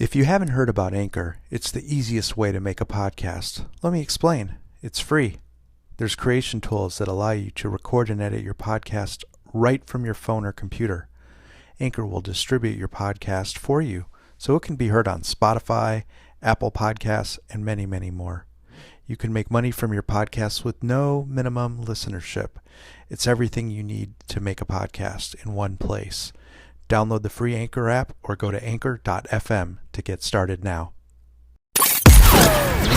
If you haven't heard about Anchor, it's the easiest way to make a podcast. Let me explain. It's free. There's creation tools that allow you to record and edit your podcast right from your phone or computer. Anchor will distribute your podcast for you so it can be heard on Spotify, Apple Podcasts, and many, many more. You can make money from your podcast with no minimum listenership. It's everything you need to make a podcast in one place. Download the free Anchor app or go to anchor.fm to get started now.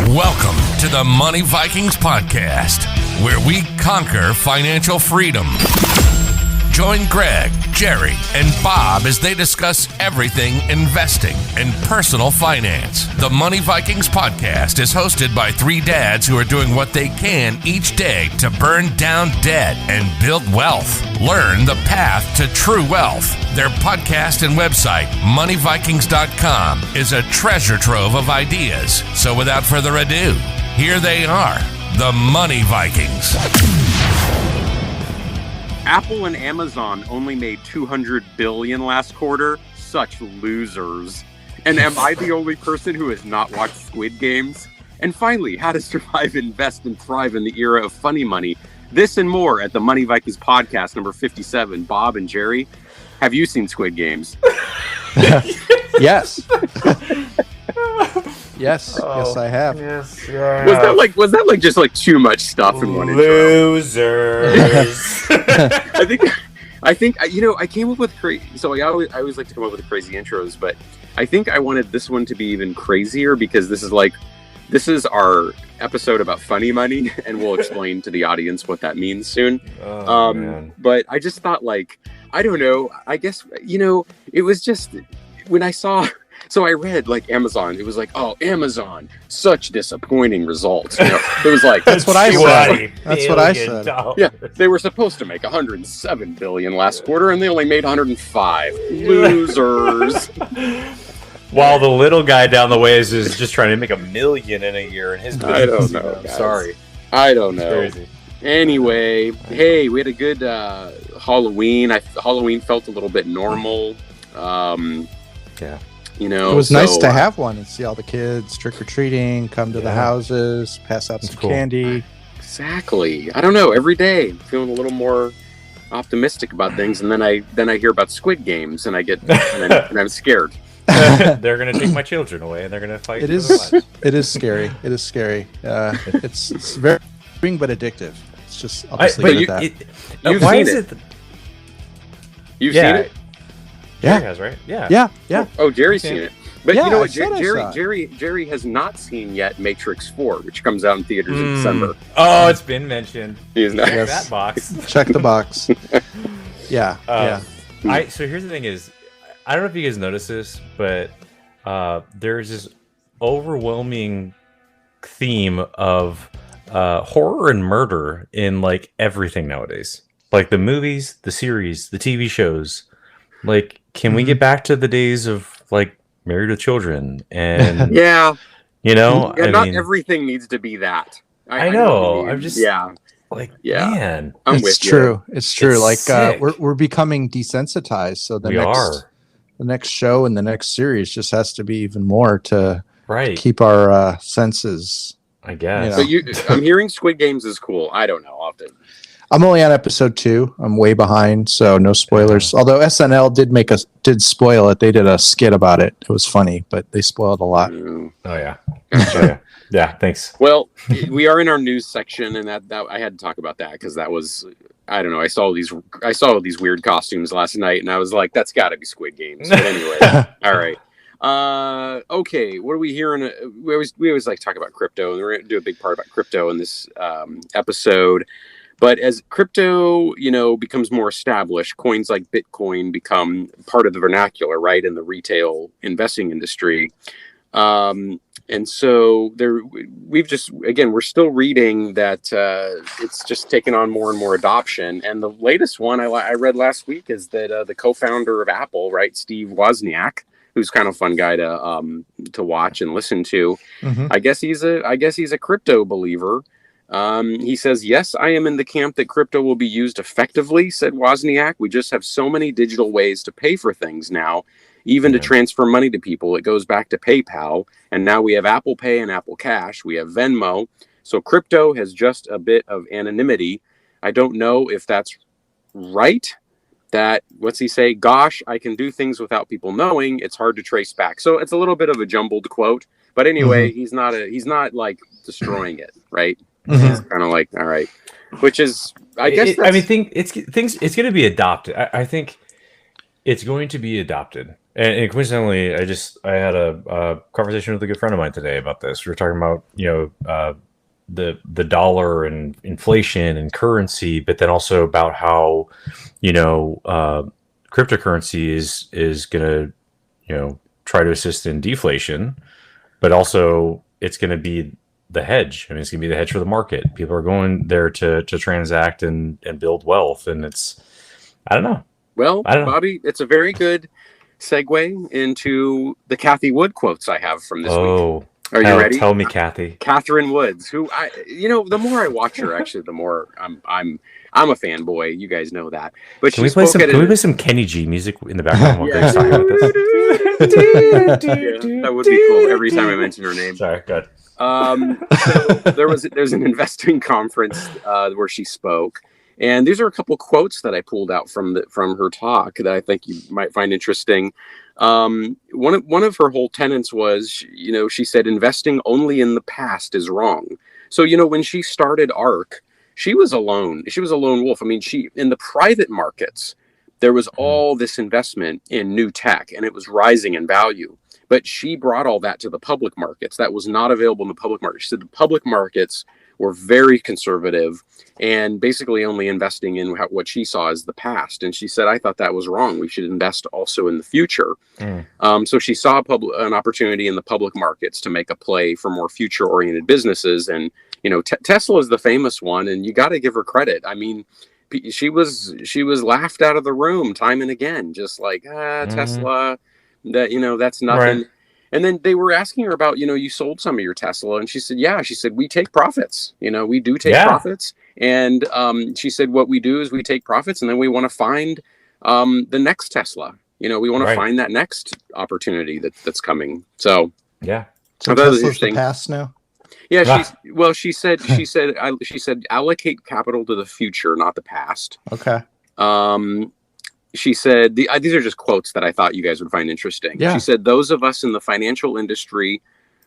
Welcome to the Money Vikings Podcast, where we conquer financial freedom. Join Greg, Jerry, and Bob as they discuss everything investing and personal finance. The Money Vikings Podcast is hosted by three dads who are doing what they can each day to burn down debt and build wealth. Learn the path to true wealth. Their podcast and website, moneyvikings.com, is a treasure trove of ideas. So without further ado, here they are, the Money Vikings. Apple and Amazon only made $200 billion last quarter. Such losers. And am I the only person who has not watched Squid Games? And finally, how to survive, invest, and thrive in the era of funny money. This and more at the Money Vikings Podcast number 57. Bob and Jerry, have you seen Squid Games? Yes. Yes, I have. Yes, yeah. Was that like just like too much stuff in one intro? Losers. I think you know, I came up with crazy. So I always like to come up with crazy intros, but I think I wanted this one to be even crazier because this is our episode about funny money, and we'll explain to the audience what that means soon. Man. But I just thought, like, I don't know. I guess, you know, it was just when I saw. So I read like Amazon. It was like, oh, Amazon, such disappointing results. You know, it was like That's what I said. That's what I said. Yeah, they were supposed to make 107 billion last quarter, and they only made 105. Losers. While the little guy down the way is just trying to make $1 million in a year in his business. I don't know. I'm sorry. I don't know. Crazy. Anyway, hey, we had a good Halloween. Halloween felt a little bit normal. Yeah. You know, It was nice to have one and see all the kids trick-or-treating, come to the houses, pass out some candy. Exactly. I don't know. Every day, I'm feeling a little more optimistic about things, and then I hear about Squid Games, and and I'm scared. They're gonna take my children away, and they're gonna fight. It is. It is scary. It is scary. It's very boring but addictive. It's just. I'll just leave it at that. You've why seen is it. it? You've seen it. Jerry has, right? Yeah. Yeah. Oh, Jerry's seen it. But Yeah, you know what? I said I saw it. Jerry has not seen yet Matrix 4, which comes out in theaters in December. Oh, it's been mentioned. He's not. Yes. That box. Check the box. Yeah. So here's the thing: is I don't know if you guys noticed this, but there's this overwhelming theme of horror and murder in like everything nowadays, like the movies, the series, the TV shows. Like, can we get back to the days of like Married with Children and Yeah. you know, Yeah, I not mean, everything needs to be that. I know. I'm just like, Yeah. man, I'm It's with true. It's true. It's Like sick. we're becoming desensitized. So the next show and the next series just has to be even more to right. keep our senses. I guess. So I'm hearing Squid Games is cool. I don't know. Often. I'm only on episode 2. I'm way behind, so no spoilers. Although SNL did spoil it. They did a skit about it. It was funny, but they spoiled a lot. Oh yeah. Yeah. Thanks. Well, we are in our news section, and that I had to talk about that because that was, I don't know. I saw these weird costumes last night, and I was like, that's got to be Squid Games. But anyway, all right. Okay, what are we hearing? We always like to talk about crypto, and we're going to do a big part about crypto in this episode. But as crypto, you know, becomes more established, coins like Bitcoin become part of the vernacular, right, in the retail investing industry. And so we're still reading that it's just taken on more and more adoption. And the latest one I read last week is that the co-founder of Apple, right, Steve Wozniak, who's kind of a fun guy to watch and listen to. Mm-hmm. I guess he's a crypto believer. He says, yes, I am in the camp that crypto will be used effectively, said Wozniak. We just have so many digital ways to pay for things now. even to transfer money to people. It goes back to PayPal, and now we have Apple Pay and Apple Cash. We have Venmo. So crypto has just a bit of anonymity. I don't know if that's right. That, what's he say? Gosh, I can do things without people knowing. It's hard to trace back. So it's a little bit of a jumbled quote. But anyway, he's not like destroying it, right? He's kind of like, all right. Which is, I guess. It's going to be adopted. I think it's going to be adopted. And coincidentally, I had a conversation with a good friend of mine today about this. We were talking about, the dollar and inflation and currency, but then also about how, cryptocurrency is going to, try to assist in deflation, but also it's going to be the hedge. I mean, it's going to be the hedge for the market. People are going there to transact and build wealth. And I don't know. Well, Bobby, it's a very good segue into the Kathy Wood quotes I have from this week. Are you ready? Tell me, Kathy. Catherine Woods, who the more I watch her, actually, the more I'm a fanboy. You guys know that. But can we play some Kenny G music in the background while Greg's talking about this? That would be cool. Every time I mention her name. Sorry, good. So there's an investing conference where she spoke, and these are a couple quotes that I pulled out from her talk that I think you might find interesting. One of her whole tenets was, she said, investing only in the past is wrong. So, when she started ARK, she was alone. She was a lone wolf. I mean, in the private markets, there was all this investment in new tech, and it was rising in value. But she brought all that to the public markets. That was not available in the public markets. She said the public markets were very conservative and basically only investing in what she saw as the past. And she said, I thought that was wrong. We should invest also in the future. So she saw an opportunity in the public markets to make a play for more future-oriented businesses. And, Tesla is the famous one, and you got to give her credit. I mean, she was laughed out of the room time and again, just like, Tesla, that's nothing. Right. And then they were asking her about, you sold some of your Tesla. And she said, yeah, we take profits. We do take profits. And she said, what we do is we take profits, and then we want to find the next Tesla. We want to find that next opportunity that's coming. So, yeah. So Tesla's the past now? Yeah. She said, allocate capital to the future, not the past. Okay. She said, these are just quotes that I thought you guys would find interesting. Yeah. She said, those of us in the financial industry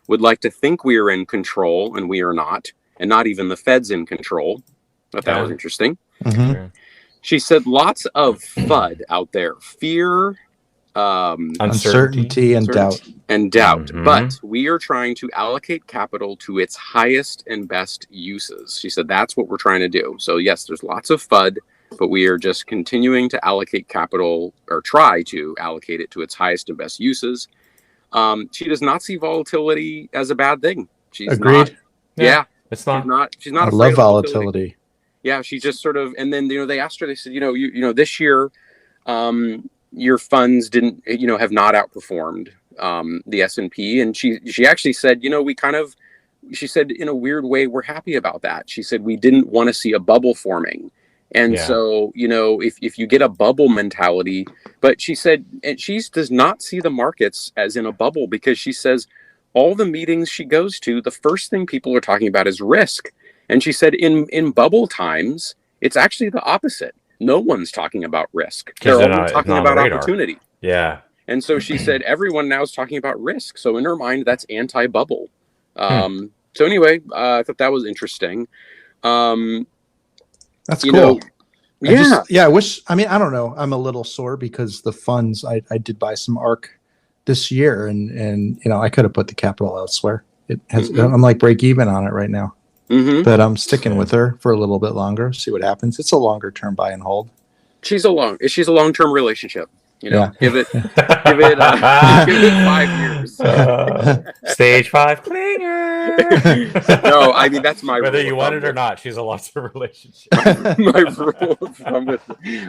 would like to think we are in control, and we are not, and not even the Fed's in control. But that was interesting. Mm-hmm. She said, lots of FUD out there. Fear, uncertainty and doubt. Mm-hmm. But we are trying to allocate capital to its highest and best uses. She said, that's what we're trying to do. So yes, there's lots of FUD, but we are just continuing to allocate capital, or try to allocate it to its highest and best uses. She does not see volatility as a bad thing. She's Agreed. It's not. She's not. I love volatility. Yeah, she just sort of, and then they asked her. They said, this year, your funds didn't, have not outperformed the S&P, and she actually said, she said, in a weird way, we're happy about that. She said we didn't want to see a bubble forming. And so, if you get a bubble mentality, but she said, and she does not see the markets as in a bubble, because she says all the meetings she goes to, the first thing people are talking about is risk. And she said in bubble times, it's actually the opposite. No one's talking about risk. They're all talking about opportunity. Yeah. And so she said, everyone now is talking about risk. So in her mind, that's anti-bubble. So anyway, I thought that was interesting. That's cool. I wish, I don't know. I'm a little sore because the funds, I did buy some ARK this year, and I could have put the capital elsewhere. It has, I'm like break even on it right now, but I'm sticking with her for a little bit longer, see what happens. It's a longer term buy and hold. She's a long-term relationship. Give it 5 years. Stage 5 clinger. No, that's my whether rule you want it or not. She's a long-term relationship. My rule of thumb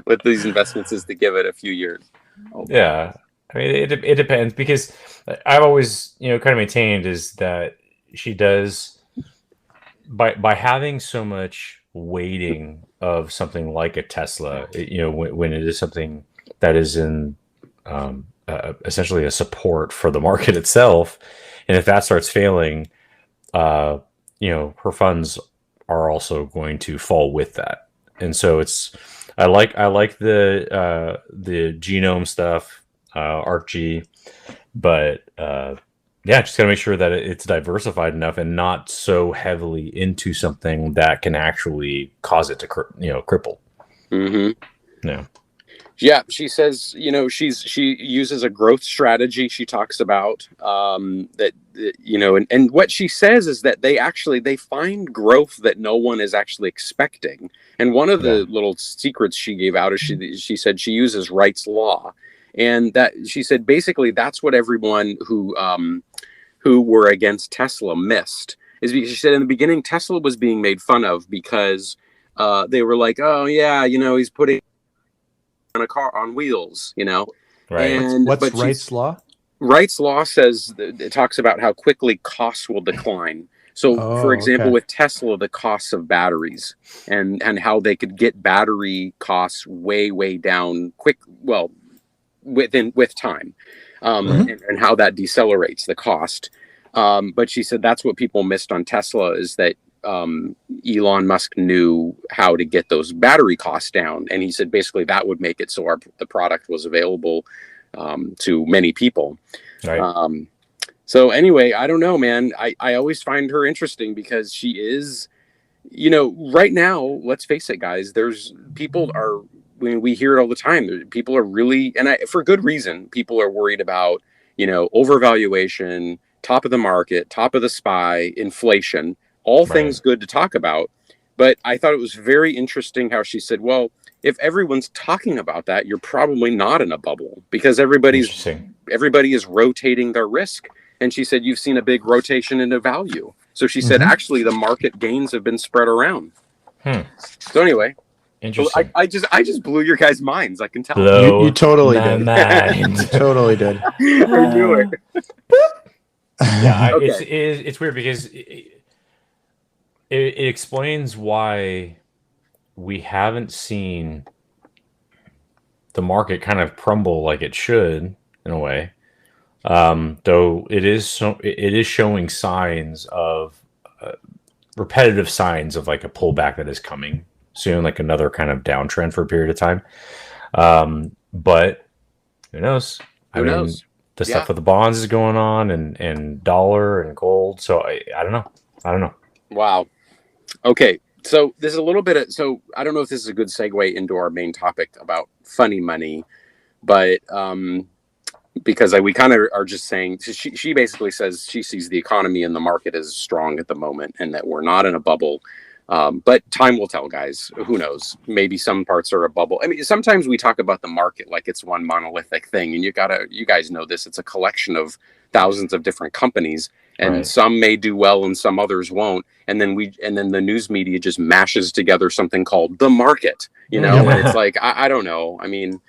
with these investments is to give it a few years. Yeah, it depends, because I've always kind of maintained is that she does by having so much weighting of something like a Tesla. When it is something that is in essentially a support for the market itself. And if that starts failing, her funds are also going to fall with that. And so I like the genome stuff, ArcG, but just gotta make sure that it's diversified enough and not so heavily into something that can actually cause it to cripple. Mm-hmm. Yeah. Yeah, she says, she uses a growth strategy. She talks about that, and what she says is that they find growth that no one is actually expecting. And one of the little secrets she gave out is she said she uses Wright's law, and that she said basically that's what everyone who were against Tesla missed, is because she said in the beginning Tesla was being made fun of because they were like, oh yeah, he's putting on a car on wheels, Right. And what's Wright's law? Wright's law says it talks about how quickly costs will decline. So, for example, with Tesla, the costs of batteries and how they could get battery costs way down with time, and how that decelerates the cost. But she said that's what people missed on Tesla, is that Elon Musk knew how to get those battery costs down, and he said basically that would make it so the product was available to many people. Right. So anyway, I don't know, man. I always find her interesting because she is, right now, let's face it, guys, we hear it all the time. People are really, and for good reason, people are worried about, overvaluation, top of the market, top of the SPY, inflation, all things good to talk about. But I thought it was very interesting how she said, well, if everyone's talking about that, you're probably not in a bubble because everybody is rotating their risk. And she said, you've seen a big rotation into value. So she said, actually, the market gains have been spread around. So anyway, interesting. I just blew your guys' minds. I can tell. You totally did. You totally did. I knew it. Yeah, Okay. It's weird because it explains why we haven't seen the market kind of crumble like it should in a way. Though it is showing signs of repetitive signs of like a pullback that is coming soon, like another kind of downtrend for a period of time. But who knows? I mean, the stuff with the bonds is going on and dollar and gold. So I don't know. Wow. Okay. So there's a little bit so I don't know if this is a good segue into our main topic about funny money, but, because we kind of are just saying, she basically says she sees the economy and the market as strong at the moment and that we're not in a bubble. But time will tell, guys. Who knows? Maybe some parts are a bubble. I mean, sometimes we talk about the market like it's one monolithic thing, and you guys know this. It's a collection of thousands of different companies, and some may do well and some others won't. And then the news media just mashes together something called the market, and it's like, I don't know. I mean,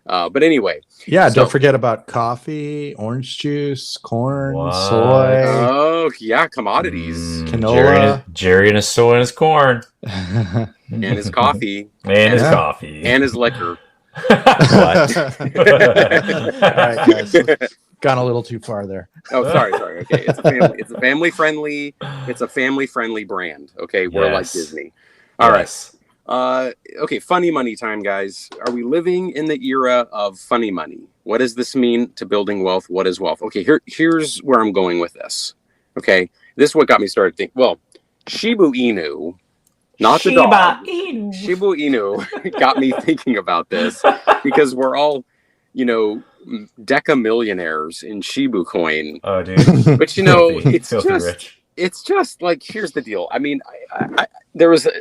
but anyway. Yeah, don't forget about coffee, orange juice, corn, soy. Oh, yeah, commodities. Canola. Jerry and his soy and his corn. And his coffee. And his coffee. And his liquor. What? All right, guys. Gone a little too far there. Oh, sorry. Okay, it's a family friendly brand. Okay, we're like Disney. All right. Okay, funny money time, guys. Are we living in the era of funny money? What does this mean to building wealth? What is wealth? Okay, here's where I'm going with this. Okay, this is what got me started thinking. Well, Shiba Inu, not the dog. Shiba Inu got me thinking about this because we're all, deca millionaires in Shiba coin. Oh, dude. But it's just like, here's the deal. I mean,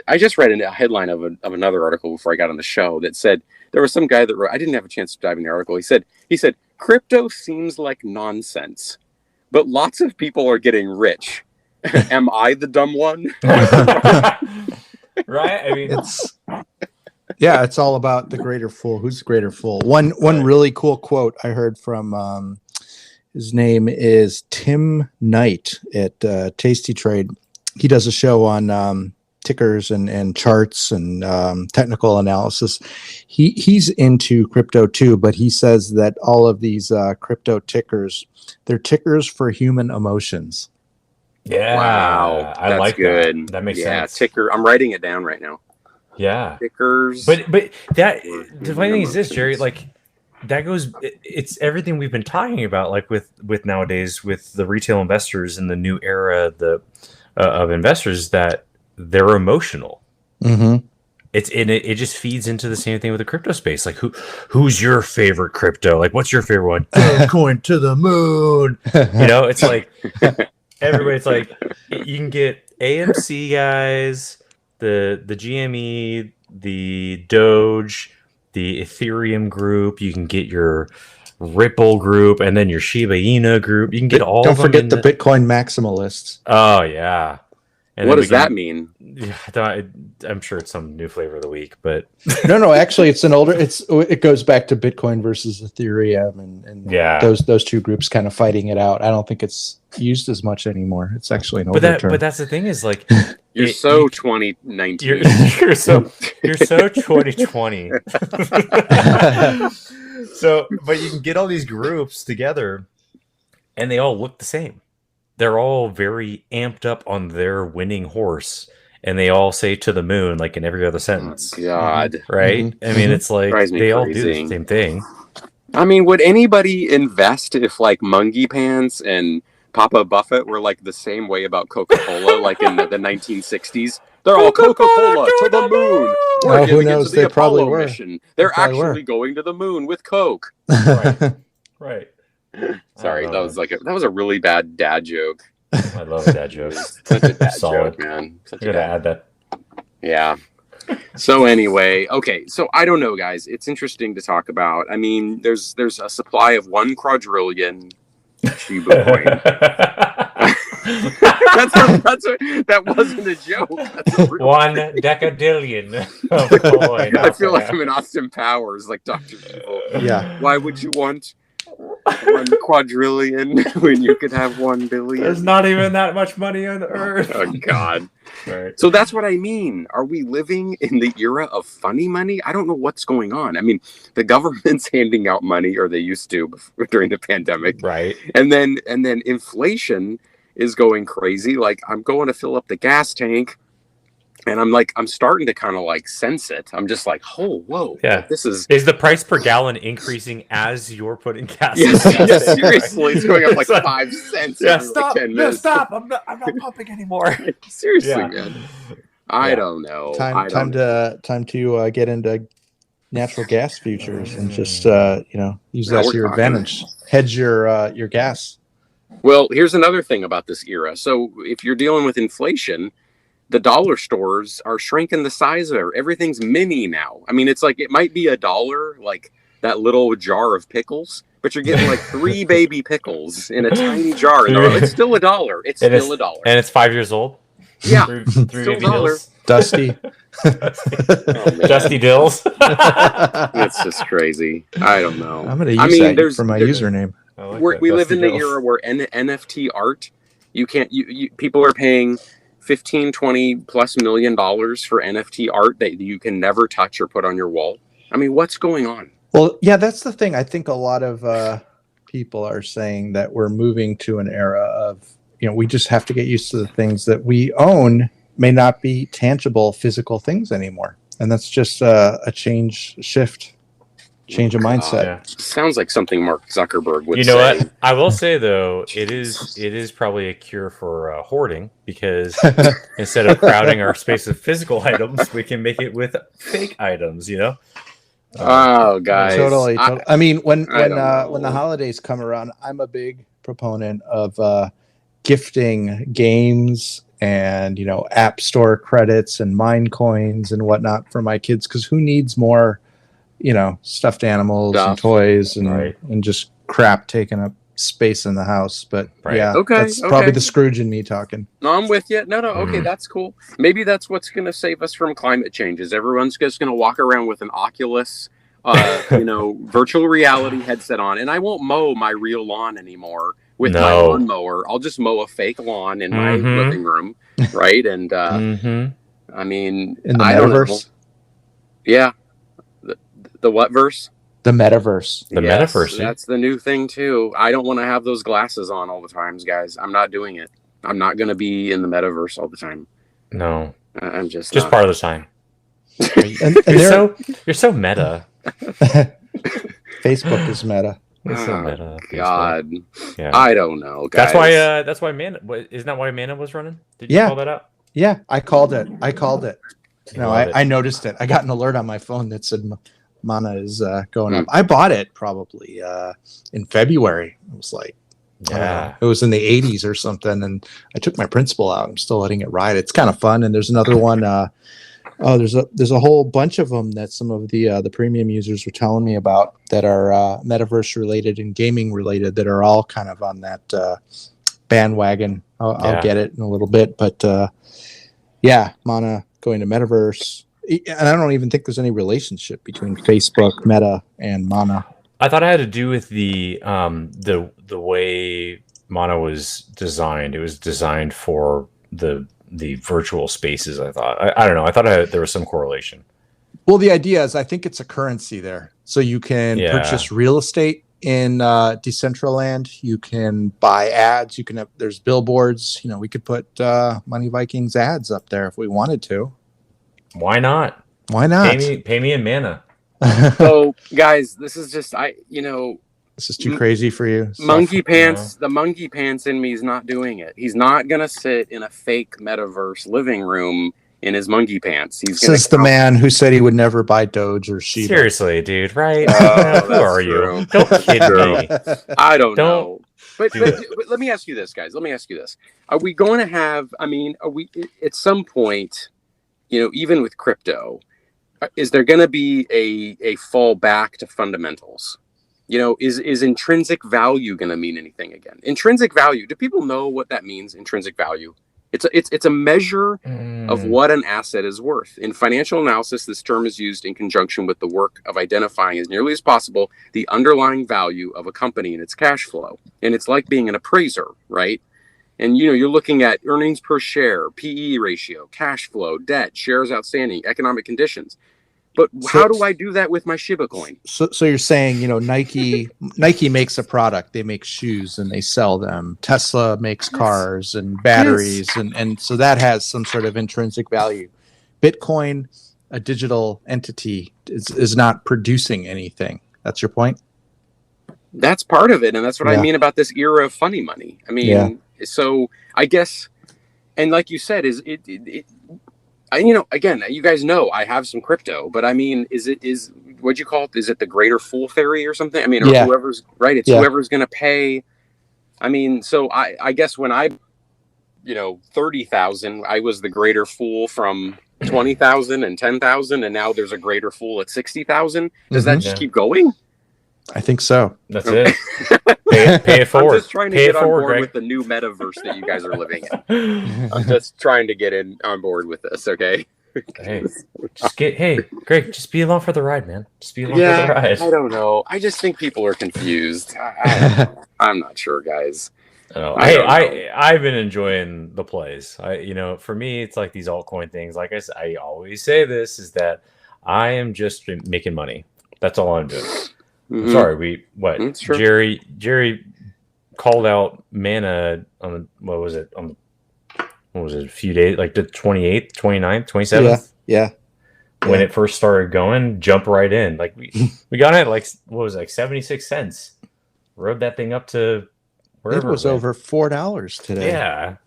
I just read a headline of another article before I got on the show that said there was some guy that wrote, I didn't have a chance to dive in the article. He said, crypto seems like nonsense, but lots of people are getting rich. Am I the dumb one? Right? I mean, it's all about the greater fool. Who's the greater fool? One really cool quote I heard from his name is Tim Knight at Tasty Trade. He does a show on tickers and charts and technical analysis. He's into crypto too, but he says that all of these crypto tickers, they're tickers for human emotions. Yeah, Wow, I that's like good. that. That makes yeah, sense. ticker. I'm writing it down right now. Yeah, Tickers. but that the funny thing is this, Jerry, like that goes. It's everything we've been talking about, like with nowadays with the retail investors in the new era, of investors that they're emotional. Mm-hmm. It just feeds into the same thing with the crypto space. Like who's your favorite crypto? Like what's your favorite one? Going to the moon. You know, it's like everybody's like you can get AMC guys, the GME, the Doge, the Ethereum group. You can get your Ripple group, and then your Shiba Inu group. You can get all. Don't forget the Bitcoin maximalists. Oh yeah. And what does that mean? I'm sure it's some new flavor of the week, but no, actually, it's an older. It goes back to Bitcoin versus Ethereum, and yeah, those two groups kind of fighting it out. I don't think it's used as much anymore. It's actually an older term. But that's the thing is like you're so 2019. You're so 2020. So, but you can get all these groups together, and they all look the same. They're all very amped up on their winning horse, and they all say "to the moon" like in every other sentence. Oh, God, right? Mm-hmm. I mean, it's like they all do crazy. the same thing. I mean, would anybody invest if like Mungie Pants and Papa Buffett were like the same way about Coca-Cola, like in the 1960s? They're all Coca-Cola to the moon. We're who knows? They probably Apollo were. mission. They're actually going to the moon with Coke. Right. Sorry, that was a really bad dad joke. I love dad jokes. Such a dad Solid. joke, man. I'm gonna add that. Yeah. So anyway, okay. So I don't know, guys. It's interesting to talk about. I mean, there's a supply of 1 quadrillion Shiba coin. That wasn't a joke. That's a real 1 decadillion of coin. I feel like I'm in Austin Powers, like Dr. Evil. Yeah. Why would you want 1 quadrillion when you could have 1 billion? There's not even that much money on Earth. Oh, God. Right. So that's what I mean. Are we living in the era of funny money? I don't know what's going on. I mean, the government's handing out money, or they used to during the pandemic. Right. And then inflation is going crazy. Like, I'm going to fill up the gas tank, and I'm starting to kind of like sense it. I'm just like, oh, whoa. Yeah. Like, this is the price per gallon increasing as you're putting gas in? Yes, seriously. It's going up like 5 cents every stop. like 10 minutes. No, stop. I'm not pumping anymore. Seriously, Yeah. man. I don't know. Time to get into natural gas futures and just use that to your advantage. Hedge your gas. Well, here's another thing about this era. So if you're dealing with inflation, the dollar stores are shrinking the size of it. Everything's mini now. I mean, it's like it might be $1, like that little jar of pickles, but you're getting like 3 baby pickles in a tiny jar. And it's still $1. It's still $1. And it's 5 years old? Yeah. Three Still baby $1. dills? Dusty. Dusty dills? It's just crazy. I don't know. I'm going to use that for my username. We live in the era where NFT art, you can't. People are paying $15-20+ million for NFT art that you can never touch or put on your wall. I mean, what's going on? Well, yeah, that's the thing. I think a lot of people are saying that we're moving to an era of, we just have to get used to the things that we own may not be tangible physical things anymore. And that's just a change of mindset. Yeah. Sounds like something Mark Zuckerberg would say. You know what? I will say though, it is probably a cure for hoarding, because instead of crowding our space with physical items, we can make it with fake items. Oh, guys! Totally. I mean, when the holidays come around, I'm a big proponent of gifting games and app store credits and mine coins and whatnot for my kids, because who needs more stuffed animals and toys and just crap taking up space in the house. But that's probably the Scrooge in me talking. No, I'm with you. No, okay, that's cool. Maybe that's what's going to save us from climate change, is everyone's just going to walk around with an Oculus virtual reality headset on, and I won't mow my real lawn anymore with my lawnmower. I'll just mow a fake lawn in my living room, right? And I mean, In the I don't know. metaverse? Yeah. The what verse? The metaverse. The Yes, metaverse. That's the new thing too. I don't want to have those glasses on all the times, guys. I'm not doing it. I'm not going to be in the metaverse all the time. No, I'm just just not. part of the time. And You're so meta. Facebook is meta. You're so meta. God, Yeah. I don't know, guys. That's why Mana. Isn't that why Mana was running? Did you Yeah. call that out? Yeah, I called it. No, Love it. I noticed it. I got an alert on my phone that said Mana is going Hmm. up. I bought it probably in February. It was like, Yeah. it was in the 80s or something, and I took my principal out. I'm still letting it ride. It's kind of fun. And there's another one. There's a whole bunch of them that some of the premium users were telling me about that are metaverse related and gaming related that are all kind of on that bandwagon. I'll get it in a little bit, but yeah, Mana going to metaverse, and I don't even think there's any relationship between Facebook, Meta, and Mana. I thought it had to do with the way Mana was designed. It was designed for the virtual spaces. I thought. I don't know. I thought there was some correlation. Well, the idea is, I think it's a currency there, so you can purchase real estate in Decentraland. You can buy ads. You can have, there's billboards. You know, we could put Money Vikings ads up there if we wanted to. Why not? Why not? Pay me in Mana. So, guys, this is just This is too crazy for you. Monkey pants. The monkey pants in me is not doing it. He's not gonna sit in a fake metaverse living room in his monkey pants. He's gonna Says the man who said he would never buy Doge or Shiba. Seriously, dude, right? Oh, Who are true. you? Don't kid me. I don't know. But do it. let me ask you this, guys. Let me ask you this. Are we going to have, are we, at some point, even with crypto, is there going to be a fall back to fundamentals? Is intrinsic value going to mean anything again? Intrinsic value, do people know what that means, intrinsic value? It's a measure of what an asset is worth. In financial analysis, this term is used in conjunction with the work of identifying as nearly as possible the underlying value of a company and its cash flow. And it's like being an appraiser, right? And you're looking at earnings per share, PE ratio, cash flow, debt, shares outstanding, economic conditions. But how do I do that with my Shiba coin? So you're saying, Nike makes a product, they make shoes and they sell them. Tesla makes cars and batteries, and so that has some sort of intrinsic value. Bitcoin, a digital entity, is not producing anything. That's your point? That's part of it, and that's what I mean about this era of funny money. So I guess, and like you said, again, you guys know I have some crypto, but what'd you call it? Is it the greater fool theory or something? Or whoever's right. It's whoever's going to pay. So I guess when I, 30,000, I was the greater fool from 20,000 and 10,000. And now there's a greater fool at 60,000. Does that just keep going? I think so. That's it. Pay it forward. I'm just trying to get on board with the new metaverse that you guys are living in. I'm just trying to get on board with this, okay? Greg, just be along for the ride, man. Just be along for the ride. I don't know. I just think people are confused. I'm not sure, guys. I've been enjoying the plays. For me, it's like these altcoin things. Like I always say this, is that I am just making money. That's all I'm doing. Mm-hmm. Sorry, Jerry called out Mana on a few days, like the 28th, 29th, 27th? Yeah. When it first started going, jump right in. Like we got it like 76 cents. Rode that thing up to wherever. It was over $4 today. Yeah.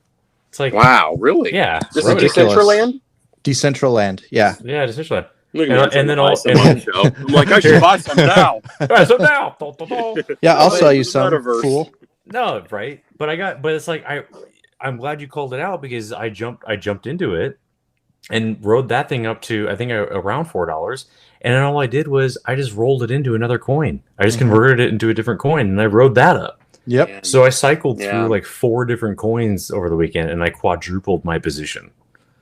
It's like, wow, really? Yeah. This is Decentraland? Decentraland, yeah. Yeah, Decentraland. And then also I'm like, I should buy some now. Yeah, I'll sell you some, fool. No, right? But it's like I'm glad you called it out, because I jumped into it and rode that thing up to, I think, around $4. And then all I did was I just rolled it into another coin. I just converted it into a different coin, and I rode that up. Yep. So I cycled through like 4 different coins over the weekend, and I quadrupled my position.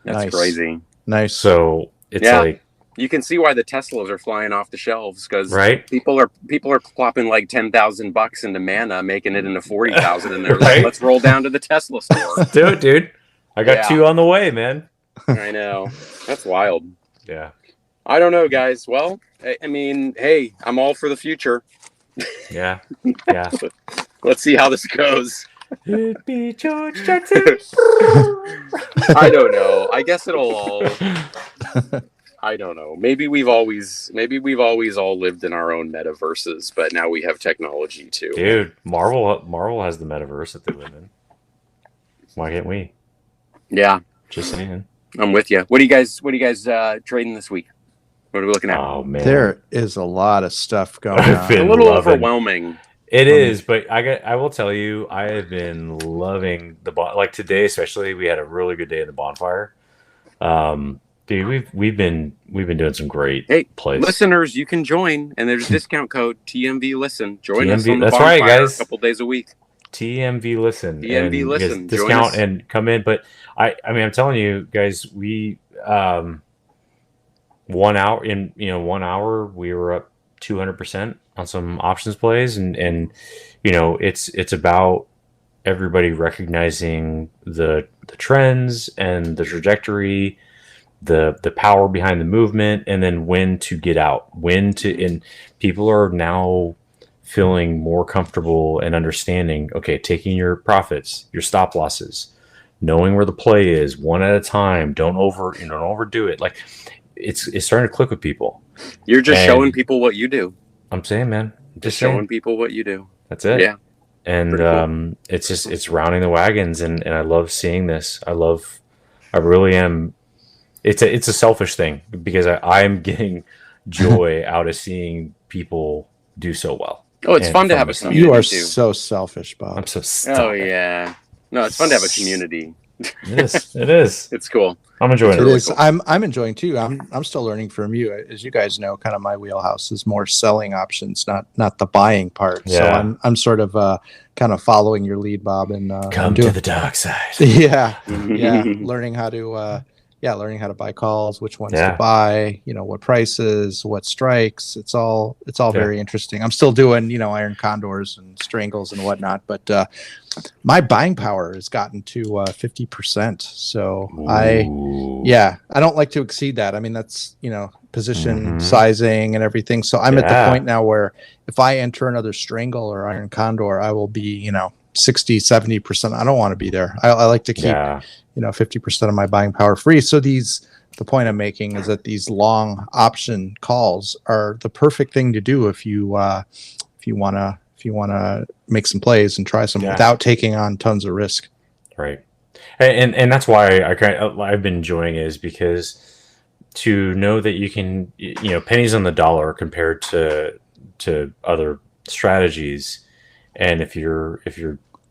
That's crazy. Nice. So it's like, you can see why the Teslas are flying off the shelves, because people are plopping like $10,000 into Mana, making it into 40,000, and they're like, let's roll down to the Tesla store. Do it, dude. I got 2 on the way, man. I know. That's wild. Yeah. I don't know, guys. Well, I mean, hey, I'm all for the future. Yeah. Yeah. Let's see how this goes. It'd be George Jetson. I don't know. I guess it'll all. I don't know. Maybe we've always all lived in our own metaverses, but now we have technology too. Dude, Marvel has the metaverse that they live in. Why can't we? Yeah. Just saying. I'm with you. What do you guys trading this week? What are we looking at? Oh man, There is a lot of stuff going I've on. been a little loving- overwhelming. It is, but I will tell you, I have been loving like today, especially. We had a really good day at the bonfire. Dude, we've been doing some great plays. Listeners, you can join, and there's a discount code TMVLISTEN. Join us on the that's bonfire right, guys. a couple days a week. TMVLISTEN. TMVLISTEN. Discount and come in. But I mean, I'm telling you guys, we 1 hour in 1 hour we were up 200% on some options plays, and it's about everybody recognizing the trends and the trajectory, the power behind the movement, and then when to get out, and people are now feeling more comfortable and understanding, okay, taking your profits, your stop losses, knowing where the play is one at a time. Don't overdo it. Like it's starting to click with people. You're just showing people what you do. I'm saying, man, Just showing people what you do. That's it. Yeah. And cool. It's rounding the wagons, and I love seeing this. I really am. It's a selfish thing because I'm getting joy out of seeing people do so well. Oh, it's fun to have a community. You are too. so selfish, Bob. I'm so Oh yeah. No, it's fun to have a community. It is. It's cool. I'm enjoying it. It really is. cool. I'm enjoying too. I'm still learning from you. As you guys know, kind of my wheelhouse is more selling options, not the buying part. Yeah. So I'm sort of kind of following your lead, Bob, and Come to the dark side. yeah, learning how to buy calls, which ones to buy, what prices, what strikes. It's all very interesting. I'm still doing, iron condors and strangles and whatnot, but my buying power has gotten to 50%. So I don't like to exceed that. I mean, that's, position sizing and everything. So I'm at the point now where if I enter another strangle or iron condor, I will be, 60, 70%. I don't want to be there. I like to keep 50% of my buying power free. So the point I'm making is that these long option calls are the perfect thing to do if you want to make some plays and try some without taking on tons of risk. Right. And that's why I've been enjoying it, is because to know that you can, pennies on the dollar compared to other strategies. And if you're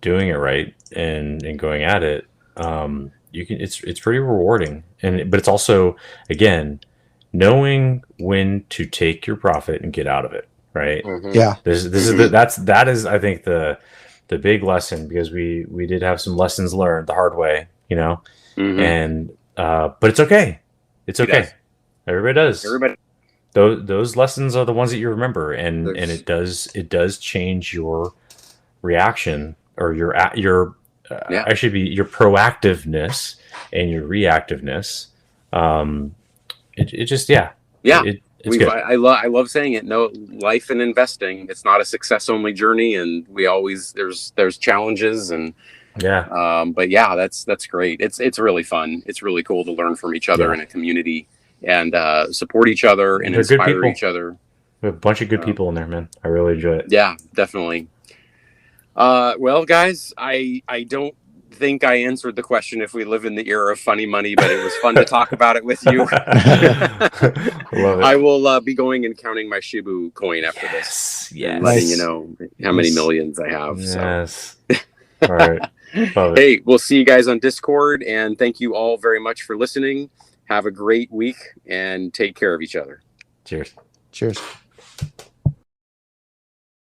doing it right and going at it, you can. It's pretty rewarding, but it's also, again, knowing when to take your profit and get out of it. Right. Mm-hmm. Yeah. That is I think the big lesson, because we did have some lessons learned the hard way, and but it's okay. It's okay. Everybody does. Those lessons are the ones that you remember, and it does change your reaction, or your actually be your proactiveness and your reactiveness. It's good. I love saying it. No, life and investing, it's not a success only journey, and we always there's challenges, and but that's great. It's really fun. It's really cool to learn from each other in a community, and support each other and inspire each other. We have a bunch of good people in there, man. I really enjoy it. Yeah, definitely. Well, guys, I don't think I answered the question if we live in the era of funny money, but it was fun to talk about it with you. Love it. I will be going and counting my Shibu coin after this. Yes. Letting you know how many millions I have. Yes. All right. Love it. Hey, we'll see you guys on Discord, and thank you all very much for listening. Have a great week and take care of each other. Cheers. Cheers.